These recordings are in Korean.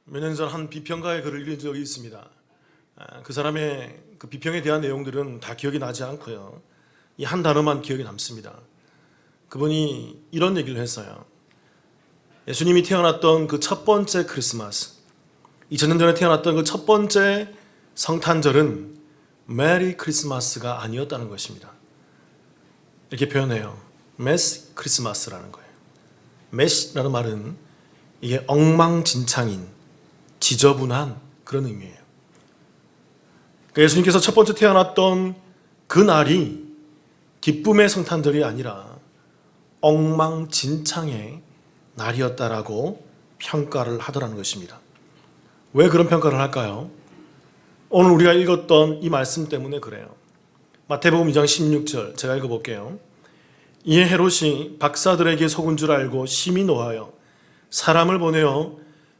몇 년 전 한 비평가의 글을 읽은 적이 있습니다. 그 사람의 그 비평에 대한 내용들은 다 기억이 나지 않고요. 이 한 단어만 기억에 남습니다. 그분이 이런 얘기를 했어요. 예수님이 태어났던 그 첫 번째 크리스마스, 2000년 전에 태어났던 그 첫 번째 성탄절은 메리 크리스마스가 아니었다는 것입니다. 이렇게 표현해요. 메스 크리스마스라는 거예요. 메시라는 말은 이게 엉망진창인, 지저분한 그런 의미예요. 그러니까 예수님께서 첫 번째 태어났던 그 날이 기쁨의 성탄절이 아니라 엉망진창의 날이었다라고 평가를 하더라는 것입니다. 왜 그런 평가를 할까요? 오늘 우리가 읽었던 이 말씀 때문에 그래요. 마태복음 2장 16절 제가 읽어볼게요. 이에 헤롯이 박사들에게 속은 줄 알고 심히 노하여 사람을 보내어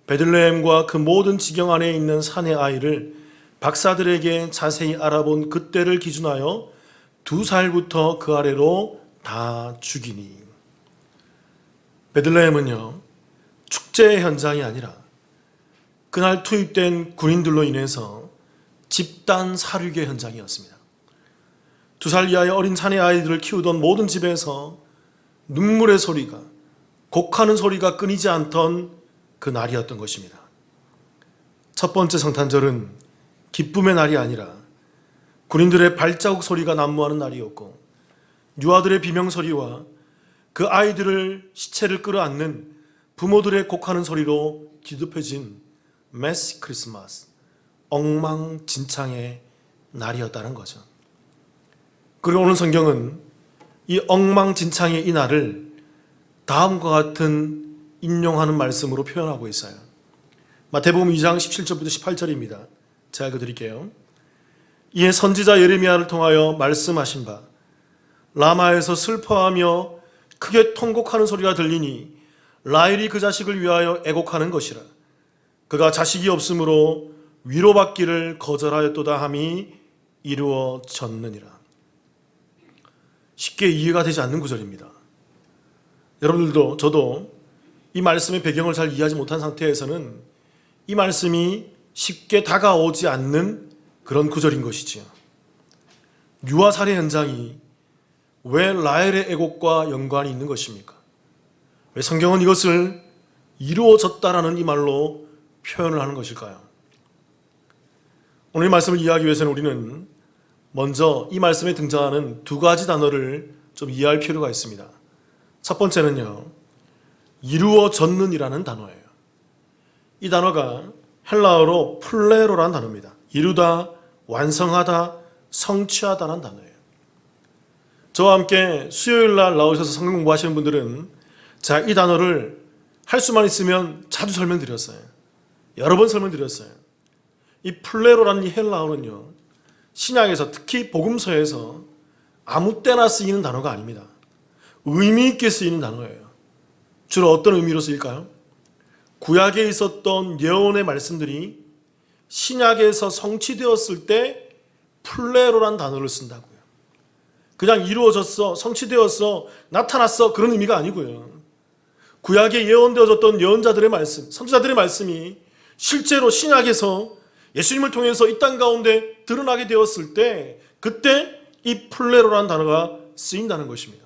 베들레헴과 그 모든 지경 안에 있는 산의 아이를 박사들에게 자세히 알아본 그때를 기준하여 2살부터 그 아래로 다 죽이니. 베들레헴은요, 축제의 현장이 아니라 그날 투입된 군인들로 인해서 집단 살육의 현장이었습니다. 2살 이하의 어린 산의 아이들을 키우던 모든 집에서 눈물의 소리가, 곡하는 소리가 끊이지 않던 그 날이었던 것입니다. 첫 번째 성탄절은 기쁨의 날이 아니라 군인들의 발자국 소리가 난무하는 날이었고, 유아들의 비명소리와 그 아이들을 시체를 끌어안는 부모들의 곡하는 소리로 뒤덮여진 메시 크리스마스, 엉망진창의 날이었다는 거죠. 그리고 오늘 성경은 이 엉망진창의 이 날을 다음과 같은 인용하는 말씀으로 표현하고 있어요. 마태복음 2장 17절부터 18절입니다. 제가 읽어드릴게요. 이에 선지자 예레미야를 통하여 말씀하신 바 라마에서 슬퍼하며 크게 통곡하는 소리가 들리니 라헬이 그 자식을 위하여 애곡하는 것이라. 그가 자식이 없으므로 위로받기를 거절하였도다 함이 이루어졌느니라. 쉽게 이해가 되지 않는 구절입니다. 여러분들도 저도 이 말씀의 배경을 잘 이해하지 못한 상태에서는 이 말씀이 쉽게 다가오지 않는 그런 구절인 것이지요. 유아 살해 현장이 왜 라헬의 애곡과 연관이 있는 것입니까? 왜 성경은 이것을 이루어졌다라는 이 말로 표현을 하는 것일까요? 오늘 이 말씀을 이해하기 위해서는 우리는 먼저 이 말씀에 등장하는 두 가지 단어를 좀 이해할 필요가 있습니다. 첫 번째는요, 이루어졌는이라는 단어예요. 이 단어가 헬라어로 플레로라는 단어입니다. 이루다, 완성하다, 성취하다라는 단어예요. 저와 함께 수요일날 나오셔서 성경 공부하시는 분들은 이 단어를 할 수만 있으면 자주 설명드렸어요. 여러 번 설명드렸어요. 이 플레로라는 이 헬라어는요, 신약에서 특히 복음서에서 아무 때나 쓰이는 단어가 아닙니다. 의미 있게 쓰이는 단어예요. 주로 어떤 의미로 쓰일까요? 구약에 있었던 예언의 말씀들이 신약에서 성취되었을 때 플레로라는 단어를 쓴다고요. 그냥 이루어졌어, 성취되었어, 나타났어 그런 의미가 아니고요. 구약에 예언되어졌던 예언자들의 말씀, 선지자들의 말씀이 실제로 신약에서 예수님을 통해서 이 땅 가운데 드러나게 되었을 때 그때 이 플레로라는 단어가 쓰인다는 것입니다.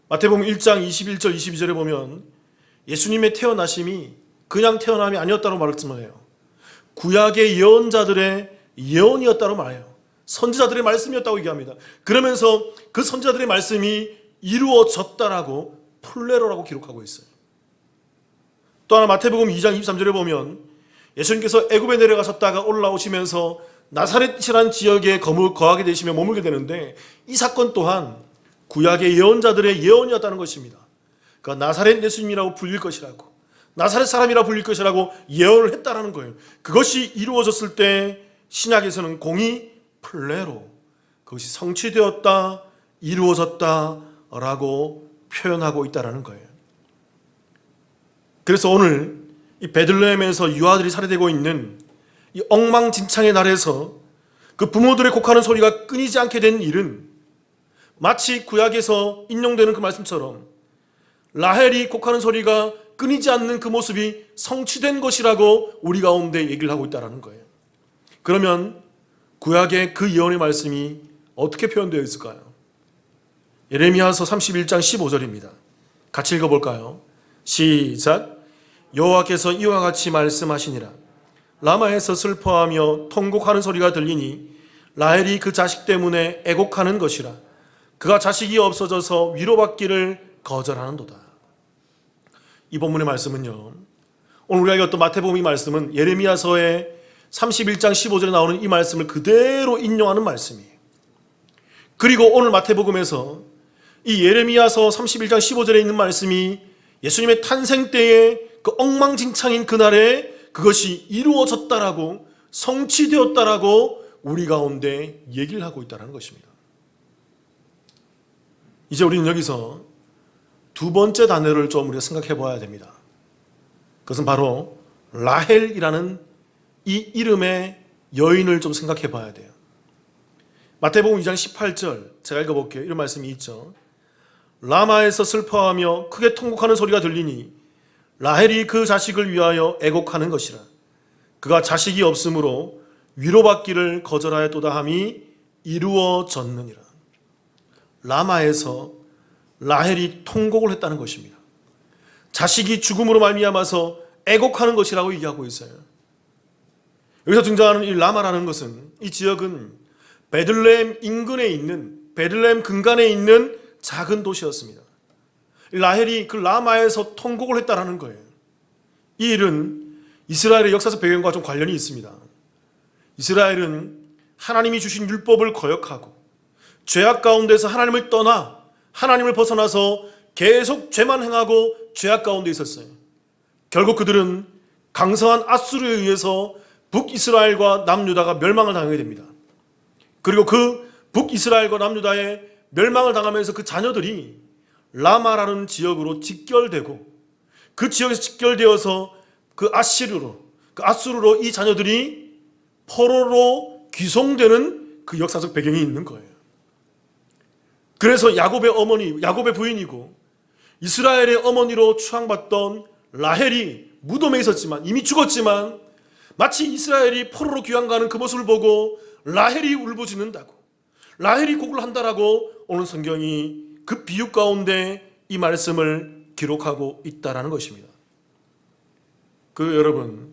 마태복음 1장 21절 22절에 보면 예수님의 태어나심이 그냥 태어남이 아니었다고 말씀을 해요. 구약의 예언자들의 예언이었다고 말해요. 선지자들의 말씀이었다고 얘기합니다. 그러면서 그 선지자들의 말씀이 이루어졌다라고 플레로라고 기록하고 있어요. 또 하나 마태복음 2장 23절에 보면 예수님께서 애굽에 내려가셨다가 올라오시면서 나사렛이라는 지역에 거하게 되시며 머물게 되는데 이 사건 또한 구약의 예언자들의 예언이었다는 것입니다. 그러니까 나사렛 예수님이라고 불릴 것이라고, 나사렛 사람이라고 불릴 것이라고 예언을 했다라는 거예요. 그것이 이루어졌을 때 신약에서는 공이 플레로, 그것이 성취되었다, 이루어졌다라고 표현하고 있다라는 거예요. 그래서 오늘 이 베들레헴에서 유아들이 살해되고 있는 이 엉망진창의 날에서 그 부모들의 곡하는 소리가 끊이지 않게 된 일은 마치 구약에서 인용되는 그 말씀처럼 라헬이 곡하는 소리가 끊이지 않는 그 모습이 성취된 것이라고 우리 가운데 얘기를 하고 있다는 거예요. 그러면 구약의 그 예언의 말씀이 어떻게 표현되어 있을까요? 예레미야서 31장 15절입니다. 같이 읽어볼까요? 시작. 여호와께서 이와 같이 말씀하시니라. 라마에서 슬퍼하며 통곡하는 소리가 들리니 라헬이 그 자식 때문에 애곡하는 것이라. 그가 자식이 없어져서 위로받기를 거절하는도다. 이 본문의 말씀은요, 오늘 우리가 읽었던 마태복음 이 말씀은 예레미야서의 31장 15절에 나오는 이 말씀을 그대로 인용하는 말씀이에요. 그리고 오늘 마태복음에서 이 예레미야서 31장 15절에 있는 말씀이 예수님의 탄생 때의 그 엉망진창인 그날에 그것이 이루어졌다라고, 성취되었다라고 우리 가운데 얘기를 하고 있다는 것입니다. 이제 우리는 여기서 두 번째 단어를 좀 우리가 생각해 봐야 됩니다. 그것은 바로 라헬이라는 이 이름의 여인을 좀 생각해 봐야 돼요. 마태복음 2장 18절 제가 읽어볼게요. 이런 말씀이 있죠. 라마에서 슬퍼하며 크게 통곡하는 소리가 들리니 라헬이 그 자식을 위하여 애곡하는 것이라. 그가 자식이 없으므로 위로받기를 거절하였도다 함이 이루어졌느니라. 라마에서 라헬이 통곡을 했다는 것입니다. 자식이 죽음으로 말미암아서 애곡하는 것이라고 얘기하고 있어요. 여기서 등장하는 이 라마라는 것은, 이 지역은 베들레헴 인근에 있는, 베들레헴 근간에 있는 작은 도시였습니다. 라헬이 그 라마에서 통곡을 했다라는 거예요. 이 일은 이스라엘의 역사적 배경과 좀 관련이 있습니다. 이스라엘은 하나님이 주신 율법을 거역하고 죄악 가운데서 하나님을 떠나 하나님을 벗어나서 계속 죄만 행하고 죄악 가운데 있었어요. 결국 그들은 강성한 아수르에 의해서 북이스라엘과 남유다가 멸망을 당하게 됩니다. 그리고 그 북이스라엘과 남유다의 멸망을 당하면서 그 자녀들이 라마라는 지역으로 직결되고, 그 지역에서 직결되어서 그 아수르로 이 자녀들이 포로로 귀송되는 그 역사적 배경이 있는 거예요. 그래서 야곱의 어머니, 야곱의 부인이고 이스라엘의 어머니로 추앙받던 라헬이 무덤에 있었지만, 이미 죽었지만, 마치 이스라엘이 포로로 귀환가는 그 모습을 보고 라헬이 울부짖는다고, 라헬이 곡을 한다라고 오늘 성경이 그 비유 가운데 이 말씀을 기록하고 있다라는 것입니다. 여러분,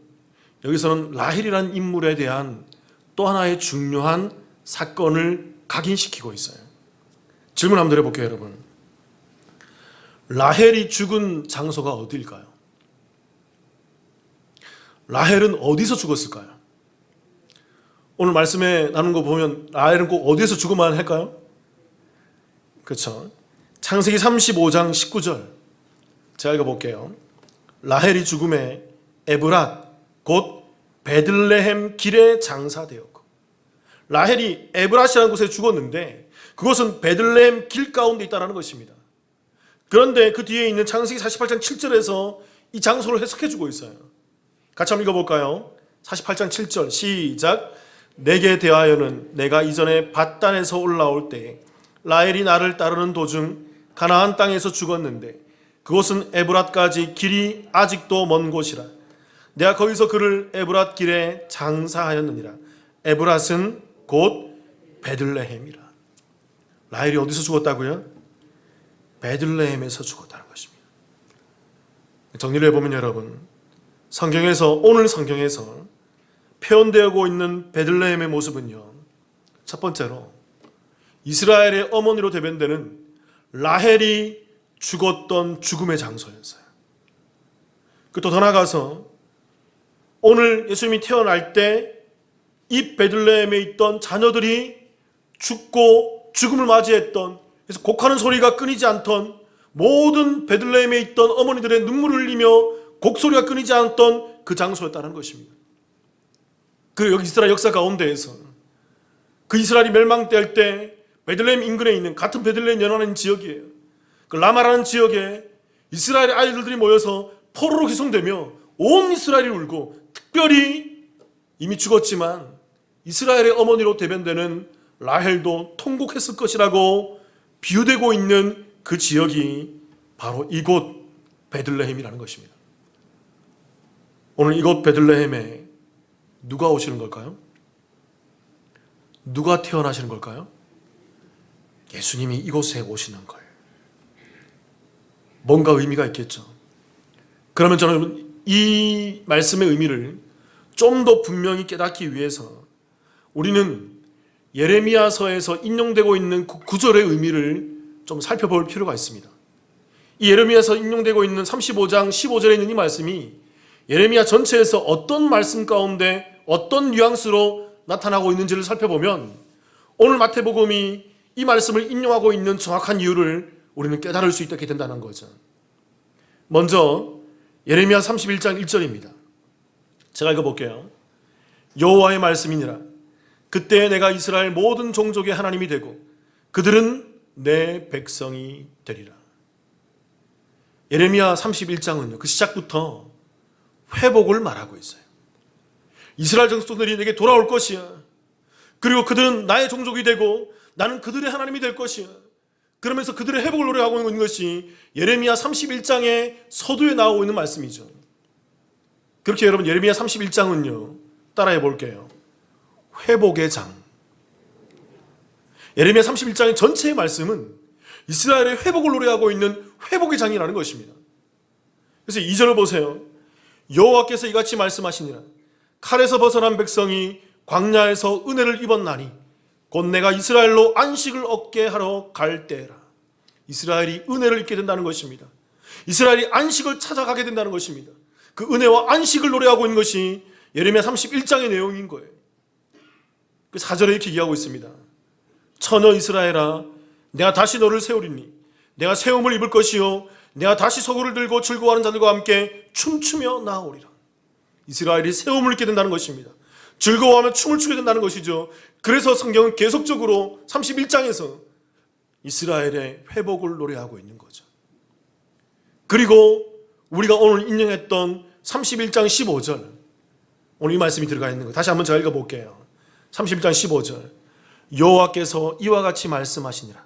여기서는 라헬이라는 인물에 대한 또 하나의 중요한 사건을 각인시키고 있어요. 질문 한번 드려볼게요, 여러분. 라헬이 죽은 장소가 어디일까요? 라헬은 어디서 죽었을까요? 오늘 말씀에 나눈 거 보면 라헬은 꼭 어디에서 죽어만 할까요? 그렇죠. 창세기 35장 19절 제가 읽어볼게요. 라헬이 죽음에 에브랏 곧 베들레헴 길에 장사되었고, 라헬이 에브랏이라는 곳에 죽었는데 그것은 베들레헴 길 가운데 있다는 것입니다. 그런데 그 뒤에 있는 창세기 48장 7절에서 이 장소를 해석해 주고 있어요. 같이 한번 읽어볼까요? 48장 7절 시작. 내게 대하여는 내가 이전에 밧단에서 올라올 때 라헬이 나를 따르는 도중 가나안 땅에서 죽었는데 그곳은 에브랏까지 길이 아직도 먼 곳이라. 내가 거기서 그를 에브랏 길에 장사하였느니라. 에브랏은 곧 베들레헴이라. 라헬이 어디서 죽었다고요? 베들레헴에서 죽었다는 것입니다. 정리를 해보면 여러분, 오늘 성경에서 표현되고 있는 베들레헴의 모습은요, 첫 번째로 이스라엘의 어머니로 대변되는 라헬이 죽었던 죽음의 장소였어요. 또 더 나아가서 오늘 예수님이 태어날 때 이 베들레헴에 있던 자녀들이 죽고 죽음을 맞이했던, 그래서 곡하는 소리가 끊이지 않던, 모든 베들레헴에 있던 어머니들의 눈물을 흘리며 곡소리가 끊이지 않던 그 장소였다는 것입니다. 그리고 여기 이스라엘 역사 가운데에서 그 이스라엘이 멸망될 때 베들레헴 인근에 있는, 같은 베들레헴 연안인 지역이에요. 그 라마라는 지역에 이스라엘의 아이들이 모여서 포로로 귀송되며 온 이스라엘이 울고, 특별히 이미 죽었지만 이스라엘의 어머니로 대변되는 라헬도 통곡했을 것이라고 비유되고 있는 그 지역이 바로 이곳 베들레헴이라는 것입니다. 오늘 이곳 베들레헴에 누가 오시는 걸까요? 누가 태어나시는 걸까요? 예수님이 이곳에 오시는 거예요. 뭔가 의미가 있겠죠. 그러면 저는 이 말씀의 의미를 좀 더 분명히 깨닫기 위해서 우리는 예레미야서에서 인용되고 있는 구절의 의미를 좀 살펴볼 필요가 있습니다. 이 예레미야서 인용되고 있는 35장 15절에 있는 이 말씀이 예레미야 전체에서 어떤 말씀 가운데 어떤 뉘앙스로 나타나고 있는지를 살펴보면 오늘 마태복음이 이 말씀을 인용하고 있는 정확한 이유를 우리는 깨달을 수 있게 된다는 거죠. 먼저 예레미야 31장 1절입니다. 제가 읽어볼게요. 여호와의 말씀이니라. 그때 내가 이스라엘 모든 종족의 하나님이 되고 그들은 내 백성이 되리라. 예레미야 31장은요, 그 시작부터 회복을 말하고 있어요. 이스라엘 정족들이 내게 돌아올 것이야. 그리고 그들은 나의 종족이 되고 나는 그들의 하나님이 될 것이야. 그러면서 그들의 회복을 노래하고 있는 것이 예레미야 31장의 서두에 나오고 있는 말씀이죠. 그렇게 여러분 예레미야 31장은요, 따라해 볼게요. 회복의 장. 예레미야 31장의 전체의 말씀은 이스라엘의 회복을 노래하고 있는 회복의 장이라는 것입니다. 그래서 2절을 보세요. 여호와께서 이같이 말씀하시니라. 칼에서 벗어난 백성이 광야에서 은혜를 입었나니 곧 내가 이스라엘로 안식을 얻게 하러 갈 때라. 이스라엘이 은혜를 입게 된다는 것입니다. 이스라엘이 안식을 찾아가게 된다는 것입니다. 그 은혜와 안식을 노래하고 있는 것이 예레미야 31장의 내용인 거예요. 그 4절에 이렇게 얘기하고 있습니다. 처녀 이스라엘아, 내가 다시 너를 세우리니 내가 세움을 입을 것이요 내가 다시 소구를 들고 즐거워하는 자들과 함께 춤추며 나아오리라. 이스라엘이 세움을 입게 된다는 것입니다. 즐거워하며 춤을 추게 된다는 것이죠. 그래서 성경은 계속적으로 31장에서 이스라엘의 회복을 노래하고 있는 거죠. 그리고 우리가 오늘 인용했던 31장 15절, 오늘 이 말씀이 들어가 있는 거 다시 한번 제가 읽어볼게요. 31장 15절. 여호와께서 이와 같이 말씀하시니라.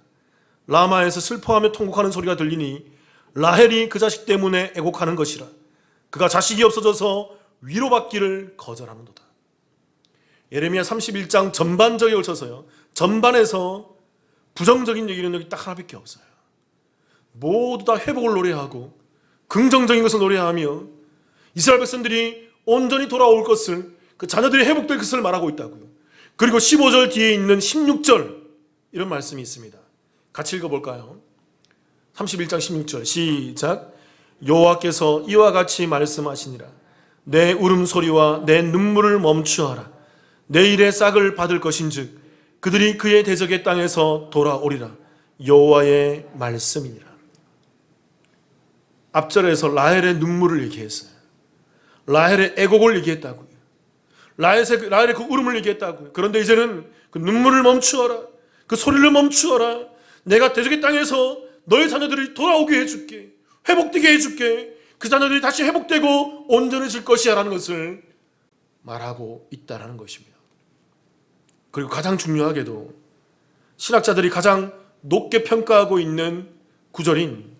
라마에서 슬퍼하며 통곡하는 소리가 들리니 라헬이 그 자식 때문에 애곡하는 것이라. 그가 자식이 없어져서 위로받기를 거절하는도다. 예레미야 31장 전반적에 걸쳐서요, 전반에서 부정적인 얘기는 여기 딱 하나밖에 없어요. 모두 다 회복을 노래하고 긍정적인 것을 노래하며 이스라엘 백성들이 온전히 돌아올 것을, 그 자녀들이 회복될 것을 말하고 있다고요. 그리고 15절 뒤에 있는 16절 이런 말씀이 있습니다. 같이 읽어볼까요? 31장 16절 시작. 여호와께서 이와 같이 말씀하시니라. 내 울음소리와 내 눈물을 멈추어라. 내 일의 싹을 받을 것인즉 그들이 그의 대적의 땅에서 돌아오리라. 여호와의 말씀이니라. 앞절에서 라헬의 눈물을 얘기했어요. 라헬의 애곡을 얘기했다고요. 라헬의 그 울음을 얘기했다고요. 그런데 이제는 그 눈물을 멈추어라. 그 소리를 멈추어라. 내가 대적의 땅에서 너의 자녀들이 돌아오게 해줄게. 회복되게 해줄게. 그 자녀들이 다시 회복되고 온전해질 것이야 라는 것을 말하고 있다는 것입니다. 그리고 가장 중요하게도 신학자들이 가장 높게 평가하고 있는 구절인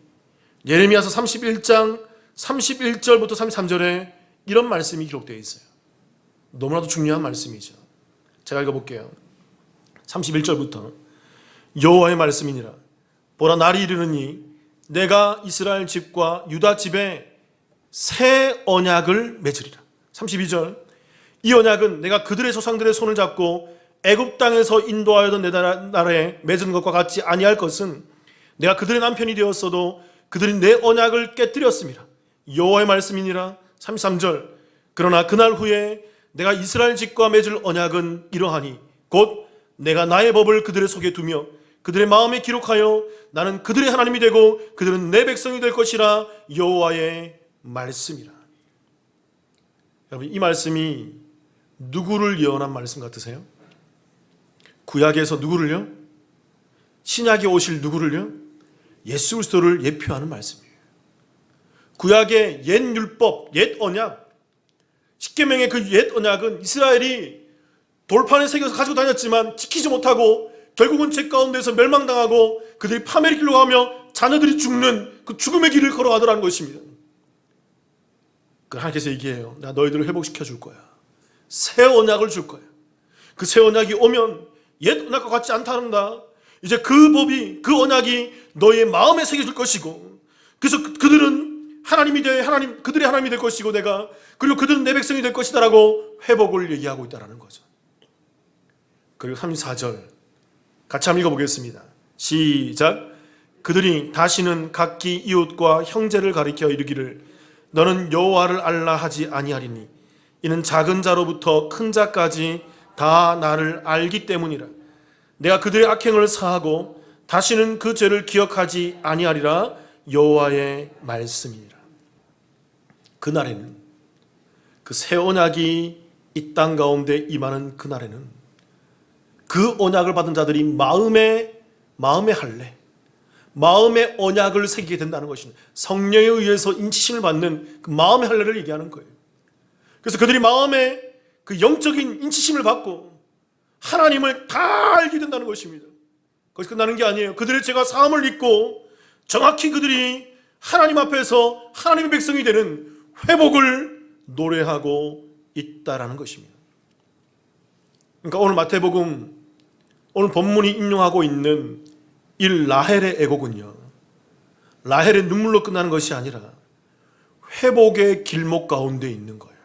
예레미야서 31장 31절부터 33절에 이런 말씀이 기록되어 있어요. 너무나도 중요한 말씀이죠. 제가 읽어볼게요. 31절부터 여호와의 말씀이니라. 보라, 날이 이르느니 내가 이스라엘 집과 유다 집에 새 언약을 맺으리라. 32절. 이 언약은 내가 그들의 조상들의 손을 잡고 애굽 땅에서 인도하여던 내 나라에 맺은 것과 같지 아니할 것은 내가 그들의 남편이 되었어도 그들이 내 언약을 깨뜨렸습니다. 여호와의 말씀이니라. 33절. 그러나 그날 후에 내가 이스라엘 집과 맺을 언약은 이러하니 곧 내가 나의 법을 그들의 속에 두며 그들의 마음에 기록하여 나는 그들의 하나님이 되고 그들은 내 백성이 될 것이라. 여호와의 말씀이라. 여러분, 이 말씀이 누구를 예언한 말씀 같으세요? 구약에서 누구를요? 신약에 오실 누구를요? 예수 그리스도를 예표하는 말씀이에요. 구약의 옛 율법, 옛 언약, 십계명의 그 옛 언약은 이스라엘이 돌판에 새겨서 가지고 다녔지만 지키지 못하고 결국은 죄 가운데서 멸망당하고 그들이 파멸의 길로 가며 자녀들이 죽는 그 죽음의 길을 걸어가더라는 것입니다. 하나님께서 얘기해요. 나 너희들을 회복시켜 줄 거야. 새 언약을 줄 거야. 그 새 언약이 오면 옛 언약과 같지 않다는다. 이제 그 법이, 그 언약이 너희의 마음에 새겨질 것이고, 그래서 그들은 하나님이 돼, 그들의 하나님이 될 것이고, 그리고 그들은 내 백성이 될 것이다라고 회복을 얘기하고 있다는 거죠. 그리고 34절 같이 한번 읽어보겠습니다. 시작. 그들이 다시는 각기 이웃과 형제를 가리켜 이르기를 너는 여호와를 알라 하지 아니하리니 이는 작은 자로부터 큰 자까지 다 나를 알기 때문이라. 내가 그들의 악행을 사하고 다시는 그 죄를 기억하지 아니하리라. 여호와의 말씀이니라. 그날에는, 그 새 언약이 이 땅 가운데 임하는 그날에는 그 언약을 받은 자들이 마음의 할례, 마음의 언약을 새기게 된다는 것입니다. 성령에 의해서 인치심을 받는 그 마음의 할례를 얘기하는 거예요. 그래서 그들이 마음의 그 영적인 인치심을 받고 하나님을 다 알게 된다는 것입니다. 그것이 끝나는 게 아니에요. 그들의 죄가 사함을 입고 정확히 그들이 하나님 앞에서 하나님의 백성이 되는 회복을 노래하고 있다라는 것입니다. 그러니까 오늘 마태복음, 오늘 본문이 인용하고 있는 이 라헬의 애곡은요, 라헬의 눈물로 끝나는 것이 아니라 회복의 길목 가운데 있는 거예요.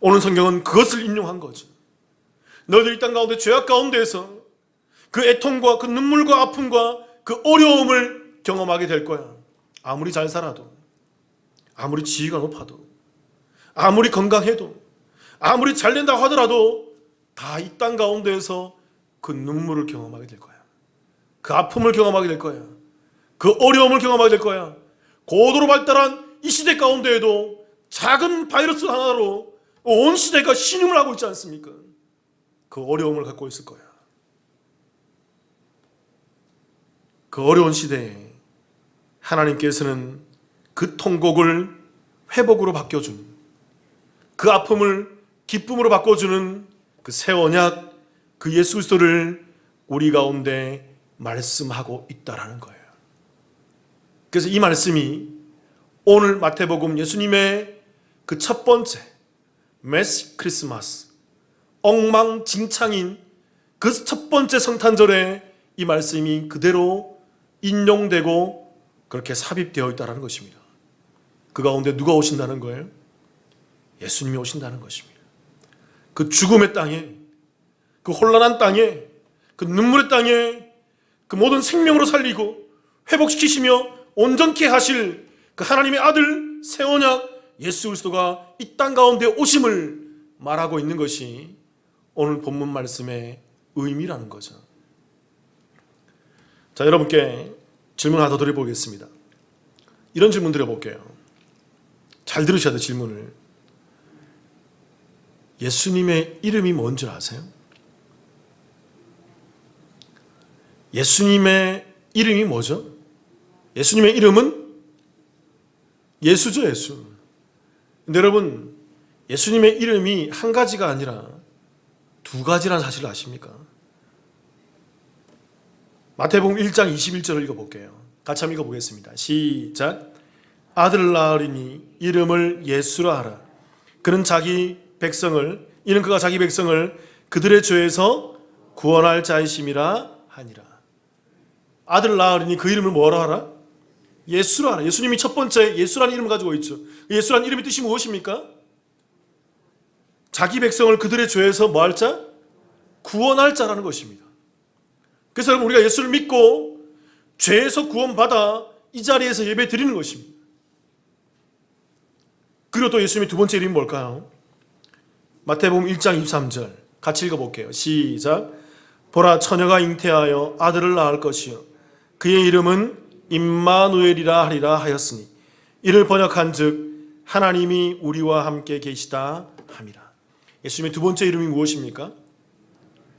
오늘 성경은 그것을 인용한 거죠. 너희들 이 땅 가운데 죄악 가운데에서 그 애통과 그 눈물과 아픔과 그 어려움을 경험하게 될 거야. 아무리 잘 살아도, 아무리 지위가 높아도, 아무리 건강해도, 아무리 잘 된다고 하더라도 다 이 땅 가운데에서 그 눈물을 경험하게 될 거야. 그 아픔을 경험하게 될 거야. 그 어려움을 경험하게 될 거야. 고도로 발달한 이 시대 가운데에도 작은 바이러스 하나로 온 시대가 신음을 하고 있지 않습니까? 그 어려움을 갖고 있을 거야. 그 어려운 시대에 하나님께서는 그 통곡을 회복으로 바꿔주는, 그 아픔을 기쁨으로 바꿔주는 그 새 언약, 그 예수 그리스도를 우리 가운데 말씀하고 있다라는 거예요. 그래서 이 말씀이 오늘 마태복음 예수님의 그 첫 번째 메시 크리스마스, 엉망진창인 그 첫 번째 성탄절에 이 말씀이 그대로 인용되고 그렇게 삽입되어 있다는 것입니다. 그 가운데 누가 오신다는 거예요? 예수님이 오신다는 것입니다. 그 죽음의 땅에, 그 혼란한 땅에, 그 눈물의 땅에 그 모든 생명으로 살리고 회복시키시며 온전케 하실 그 하나님의 아들 새 언약 예수 그리스도가 이 땅 가운데 오심을 말하고 있는 것이 오늘 본문 말씀의 의미라는 거죠. 자, 여러분께 질문 하나 더 드려보겠습니다. 이런 질문 드려볼게요. 잘 들으셔야 돼요, 질문을. 예수님의 이름이 뭔 줄 아세요? 예수님의 이름이 뭐죠? 예수님의 이름은 예수죠, 예수. 근데 여러분, 예수님의 이름이 한 가지가 아니라 두 가지라는 사실을 아십니까? 마태복음 1장 21절을 읽어볼게요. 같이 한번 읽어보겠습니다. 시작. 아들 낳으리니 이름을 예수라 하라. 이는 그가 자기 백성을 그들의 죄에서 구원할 자이심이라 하니라. 아들 낳으리니 그 이름을 뭐라 하라? 예수라 하라. 예수님이 첫 번째 예수라는 이름을 가지고 있죠. 예수라는 이름의 뜻이 무엇입니까? 자기 백성을 그들의 죄에서 뭐 할 자? 구원할 자라는 것입니다. 그래서 여러분, 우리가 예수를 믿고 죄에서 구원받아 이 자리에서 예배 드리는 것입니다. 그리고 또 예수님의 두 번째 이름이 뭘까요? 마태복음 1장 23절 같이 읽어볼게요. 시작. 보라, 처녀가 잉태하여 아들을 낳을 것이요 그의 이름은 임마누엘이라 하리라 하였으니 이를 번역한즉 하나님이 우리와 함께 계시다 함이라. 예수님의 두 번째 이름이 무엇입니까?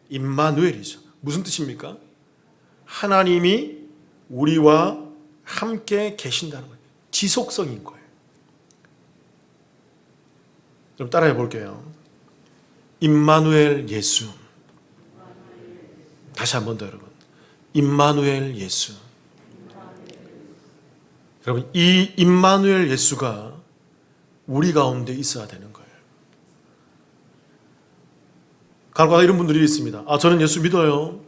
임마누엘이죠. 무슨 뜻입니까? 하나님이 우리와 함께 계신다는 거예요. 지속성인 거예요. 좀 따라해 볼게요. 임마누엘 예수. 다시 한 번 더 여러분. 임마누엘 예수. 여러분, 이 임마누엘 예수가 우리 가운데 있어야 되는 거예요. 간혹가다 이런 분들이 있습니다. 저는 예수 믿어요.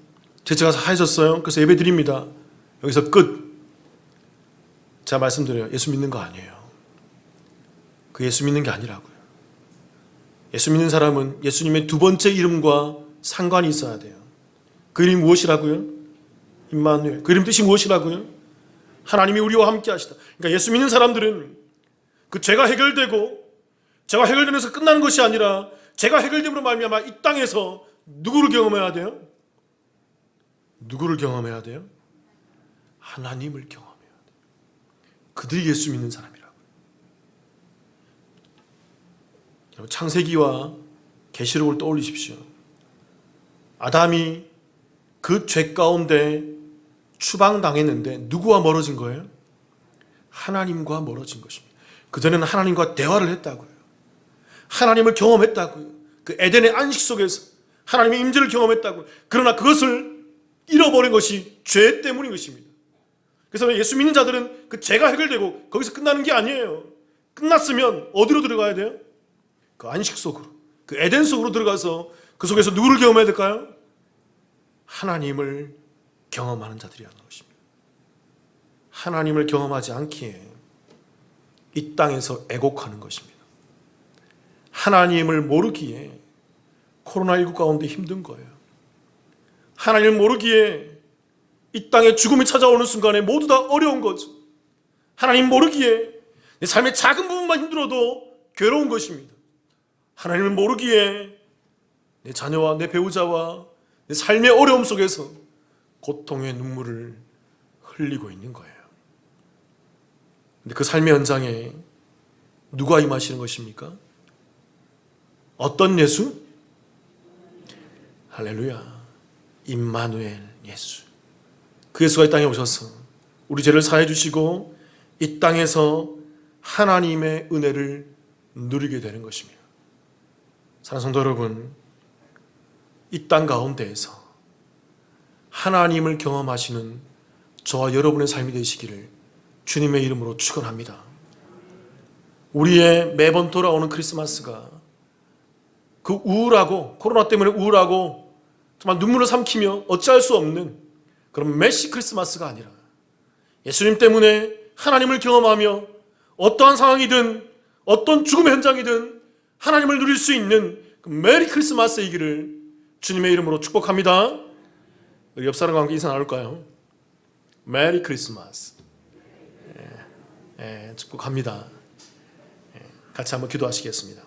제가 사해졌어요. 그래서 예배 드립니다. 여기서 끝. 제가 말씀드려요. 예수 믿는 거 아니에요. 그 예수 믿는 게 아니라고요. 예수 믿는 사람은 예수님의 두 번째 이름과 상관이 있어야 돼요. 그 이름이 무엇이라고요? 임마누엘. 그 이름 뜻이 무엇이라고요? 하나님이 우리와 함께 하시다. 그러니까 예수 믿는 사람들은 그 죄가 해결되고 죄가 해결되면서 끝나는 것이 아니라 죄가 해결됨으로 말미암아 이 땅에서 누구를 경험해야 돼요? 누구를 경험해야 돼요? 하나님을 경험해야 돼요. 그들이 예수 믿는 사람이라고요. 여러분, 창세기와 계시록을 떠올리십시오. 아담이 그 죄 가운데 추방당했는데 누구와 멀어진 거예요? 하나님과 멀어진 것입니다. 그전에는 하나님과 대화를 했다고요. 하나님을 경험했다고요. 그 에덴의 안식 속에서 하나님의 임재를 경험했다고요. 그러나 그것을 잃어버린 것이 죄 때문인 것입니다. 그래서 예수 믿는 자들은 그 죄가 해결되고 거기서 끝나는 게 아니에요. 끝났으면 어디로 들어가야 돼요? 그 안식 속으로, 그 에덴 속으로 들어가서 그 속에서 누구를 경험해야 될까요? 하나님을 경험하는 자들이라는 것입니다. 하나님을 경험하지 않기에 이 땅에서 애곡하는 것입니다. 하나님을 모르기에 코로나19 가운데 힘든 거예요. 하나님을 모르기에 이 땅에 죽음이 찾아오는 순간에 모두 다 어려운 거죠. 하나님 모르기에 내 삶의 작은 부분만 힘들어도 괴로운 것입니다. 하나님을 모르기에 내 자녀와 내 배우자와 내 삶의 어려움 속에서 고통의 눈물을 흘리고 있는 거예요. 근데 그 삶의 현장에 누가 임하시는 것입니까? 어떤 예수? 할렐루야. 임마누엘 예수. 그 예수가 이 땅에 오셔서 우리 죄를 사해 주시고 이 땅에서 하나님의 은혜를 누리게 되는 것입니다. 사랑하는 성도 여러분, 이 땅 가운데에서 하나님을 경험하시는 저와 여러분의 삶이 되시기를 주님의 이름으로 축원합니다. 우리의 매번 돌아오는 크리스마스가 그 우울하고 코로나 때문에 우울하고 정말 눈물을 삼키며 어찌할 수 없는 그런 메시 크리스마스가 아니라 예수님 때문에 하나님을 경험하며 어떠한 상황이든 어떤 죽음의 현장이든 하나님을 누릴 수 있는 그 메리 크리스마스이기를 주님의 이름으로 축복합니다. 우리 옆 사람과 함께 인사 나눌까요? 메리 크리스마스. 축복합니다. 같이 한번 기도하시겠습니다.